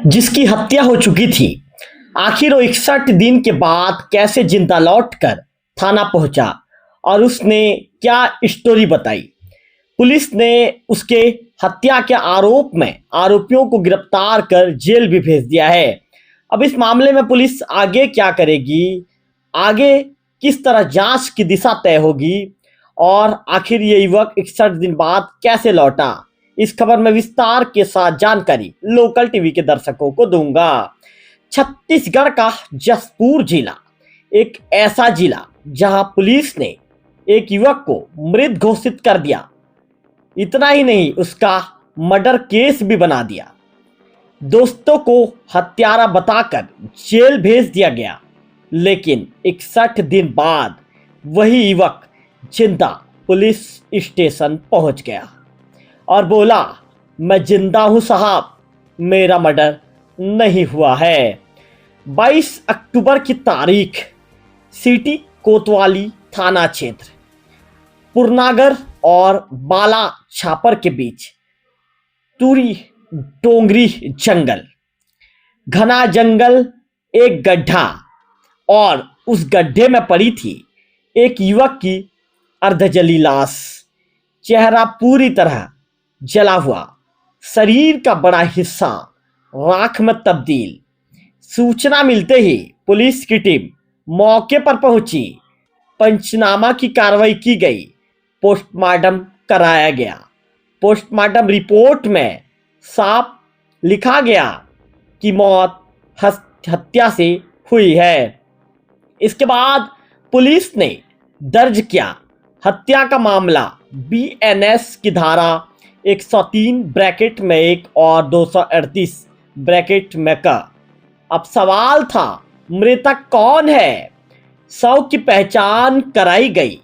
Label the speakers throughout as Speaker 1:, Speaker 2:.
Speaker 1: जिसकी हत्या हो चुकी थी, आखिर वो 61 दिन के बाद कैसे जिंदा लौटकर थाना पहुंचा और उसने क्या स्टोरी बताई। पुलिस ने उसके हत्या के आरोप में आरोपियों को गिरफ्तार कर जेल भी भेज दिया है। अब इस मामले में पुलिस आगे क्या करेगी, आगे किस तरह जांच की दिशा तय होगी और आखिर ये युवक 61 दिन बाद कैसे लौटा, इस खबर में विस्तार के साथ जानकारी लोकल टीवी के दर्शकों को दूंगा। छत्तीसगढ़ का जसपुर जिला एक ऐसा जिला जहां पुलिस ने एक युवक को मृत घोषित कर दिया। इतना ही नहीं, उसका मर्डर केस भी बना दिया। दोस्तों को हत्यारा बताकर जेल भेज दिया गया, लेकिन 61 दिन बाद वही युवक जिंदा पुलिस स्टेशन पहुंच गया और बोला, मैं जिंदा हूं साहब, मेरा मर्डर नहीं हुआ है। 22 अक्टूबर की तारीख, सिटी कोतवाली थाना क्षेत्र, पुरनागर और बाला छापर के बीच तुरी डोंगरी जंगल, घना जंगल, एक गड्ढा और उस गड्ढे में पड़ी थी एक युवक की अर्धजली लाश। चेहरा पूरी तरह जला हुआ, शरीर का बड़ा हिस्सा राख में तब्दील। सूचना मिलते ही पुलिस की टीम मौके पर पहुंची, पंचनामा की कार्रवाई की गई, पोस्टमार्टम कराया गया। पोस्टमार्टम रिपोर्ट में साफ लिखा गया कि मौत हत्या से हुई है। इसके बाद पुलिस ने दर्ज किया हत्या का मामला बीएनएस की धारा 103 ब्रैकेट में 1 और 238 ब्रैकेट में का। अब सवाल था, मृतक कौन है? शव की पहचान कराई गई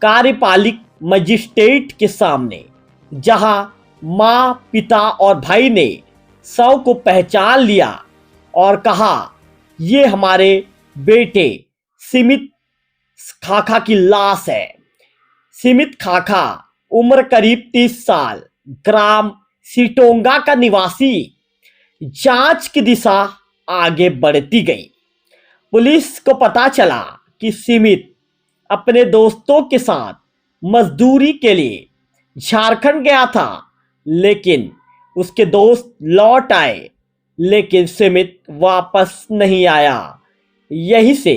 Speaker 1: कार्यपालिक मजिस्ट्रेट के सामने, जहां मां, पिता और भाई ने शव को पहचान लिया और कहा, ये हमारे बेटे सिमित खाखा की लाश है। सिमित खाखा उम्र करीब 30 साल, ग्राम सीटोंगा का निवासी। जांच की दिशा आगे बढ़ती गई। पुलिस को पता चला कि सिमित अपने दोस्तों के साथ मजदूरी के लिए झारखंड गया था, लेकिन उसके दोस्त लौट आए, लेकिन सिमित वापस नहीं आया। यहीं से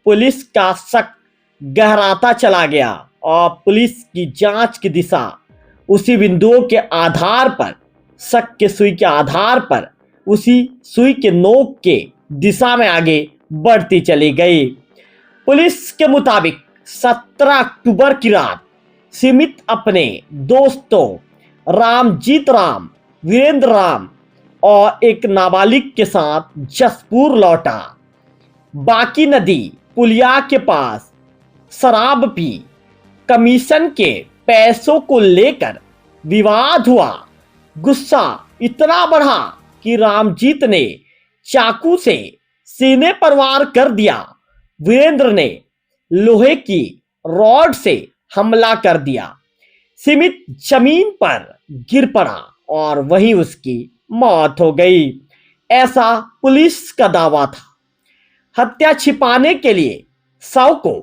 Speaker 1: पुलिस का शक गहराता चला गया और पुलिस की जांच की दिशा उसी बिंदुओं के आधार पर, शक के सुई के आधार पर, उसी सुई के नोक के दिशा में आगे बढ़ती चली गई। पुलिस के मुताबिक 17 अक्टूबर की रात सिमित अपने दोस्तों रामजीत राम, वीरेंद्र राम और एक नाबालिग के साथ जसपुर लौटा। बाकी नदी पुलिया के पास शराब पी, कमीशन के पैसों को लेकर विवाद हुआ। गुस्सा इतना बढ़ा कि रामजीत ने चाकू से सीने पर वार कर दिया। वीरेंद्र ने लोहे की रॉड से हमला कर दिया। सिमित जमीन पर गिर पड़ा और वहीं उसकी मौत हो गई, ऐसा पुलिस का दावा था। हत्या छिपाने के लिए शव को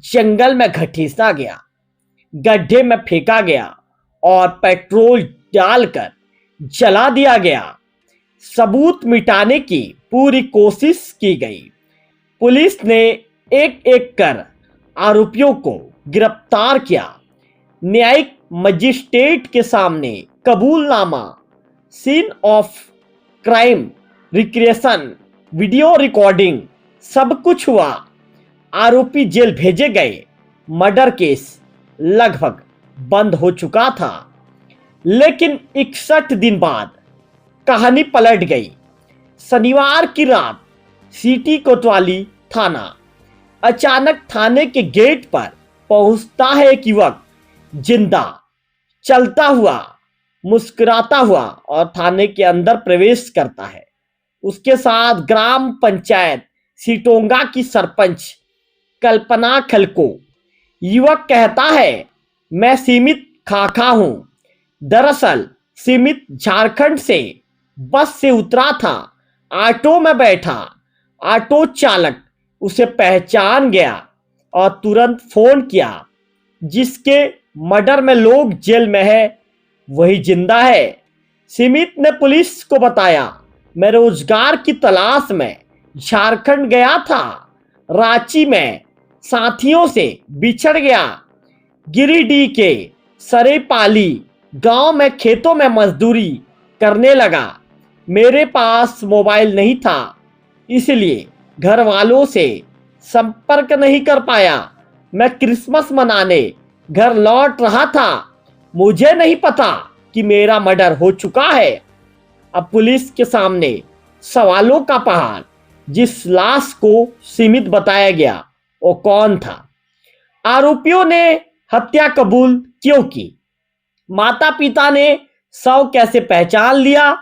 Speaker 1: जंगल में घसीटा गया, गड्ढे में फेंका गया और पेट्रोल डालकर जला दिया गया। सबूत मिटाने की पूरी कोशिश की गई। पुलिस ने एक एक कर आरोपियों को गिरफ्तार किया। न्यायिक मजिस्ट्रेट के सामने कबूलनामा, scene of crime recreation, video recording, सब कुछ हुआ। आरोपी जेल भेजे गए। मर्डर केस लगभग बंद हो चुका था, लेकिन 61 दिन बाद कहानी पलट गई। शनिवार की रात सिटी कोतवाली थाना, अचानक थाने के गेट पर पहुंचता है एक युवक, जिंदा, चलता हुआ, मुस्कुराता हुआ और थाने के अंदर प्रवेश करता है। उसके साथ ग्राम पंचायत सीटोंगा की सरपंच कल्पना खलको। युवक कहता है, मैं सिमित खाखा हूं। दरअसल सिमित झारखंड से बस से उतरा था ऑटो में बैठा। ऑटो चालक उसे पहचान गया और तुरंत फोन किया। जिसके मर्डर में लोग जेल में है वही जिंदा है। सिमित ने पुलिस को बताया, मैं रोजगार की तलाश में झारखंड गया था। रांची में साथियों से बिछड़ गया। गिरिडीह के सरेपाली गांव में खेतों में मजदूरी करने लगा। मेरे पास मोबाइल नहीं था, इसलिए घर वालों से संपर्क नहीं कर पाया। मैं क्रिसमस मनाने घर लौट रहा था। मुझे नहीं पता कि मेरा मर्डर हो चुका है। अब पुलिस के सामने सवालों का पहाड़। जिस लाश को सीमित बताया गया वो कौन था? आरोपियों ने हत्या कबूल क्यों की? माता पिता ने शव कैसे पहचान लिया?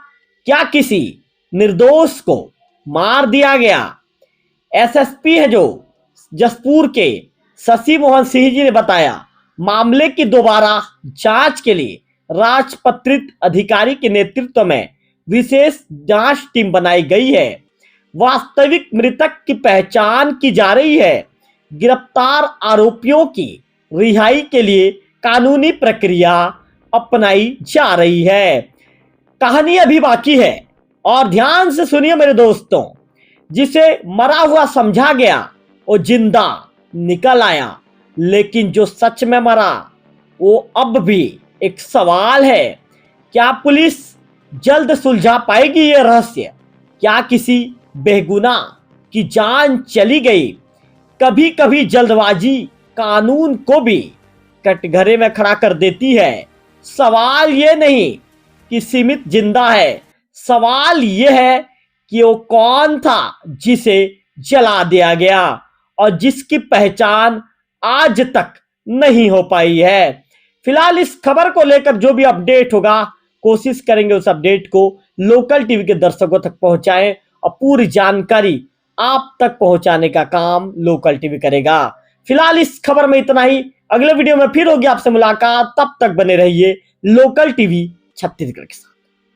Speaker 1: क्या किसी निर्दोष को मार दिया गया? एसएसपी है जो जसपुर के शशि मोहन सिंह जी ने बताया, मामले की दोबारा जांच के लिए राजपत्रित अधिकारी के नेतृत्व में विशेष जांच टीम बनाई गई है। वास्तविक मृतक की पहचान की जा रही है। गिरफ्तार आरोपियों की रिहाई के लिए कानूनी प्रक्रिया अपनाई जा रही है। कहानी अभी बाकी है और ध्यान से सुनिए मेरे दोस्तों। जिसे मरा हुआ समझा गया वो जिंदा निकल आया, लेकिन जो सच में मरा वो अब भी एक सवाल है। क्या पुलिस जल्द सुलझा पाएगी ये रहस्य? क्या किसी बेगुनाह की जान चली गई? कभी कभी जल्दबाजी कानून को भी कटघरे में खड़ा कर देती है। सवाल ये नहीं कि सीमित जिंदा है, सवाल ये है कि वो कौन था जिसे जला दिया गया और जिसकी पहचान आज तक नहीं हो पाई है। फिलहाल इस खबर को लेकर जो भी अपडेट होगा कोशिश करेंगे उस अपडेट को लोकल टीवी के दर्शकों तक पहुंचाएं और पूरी जानकारी आप तक पहुंचाने का काम लोकल टीवी करेगा। फिलहाल इस खबर में इतना ही। अगले वीडियो में फिर होगी आपसे मुलाकात। तब तक बने रहिए लोकल टीवी छत्तीसगढ़ के साथ।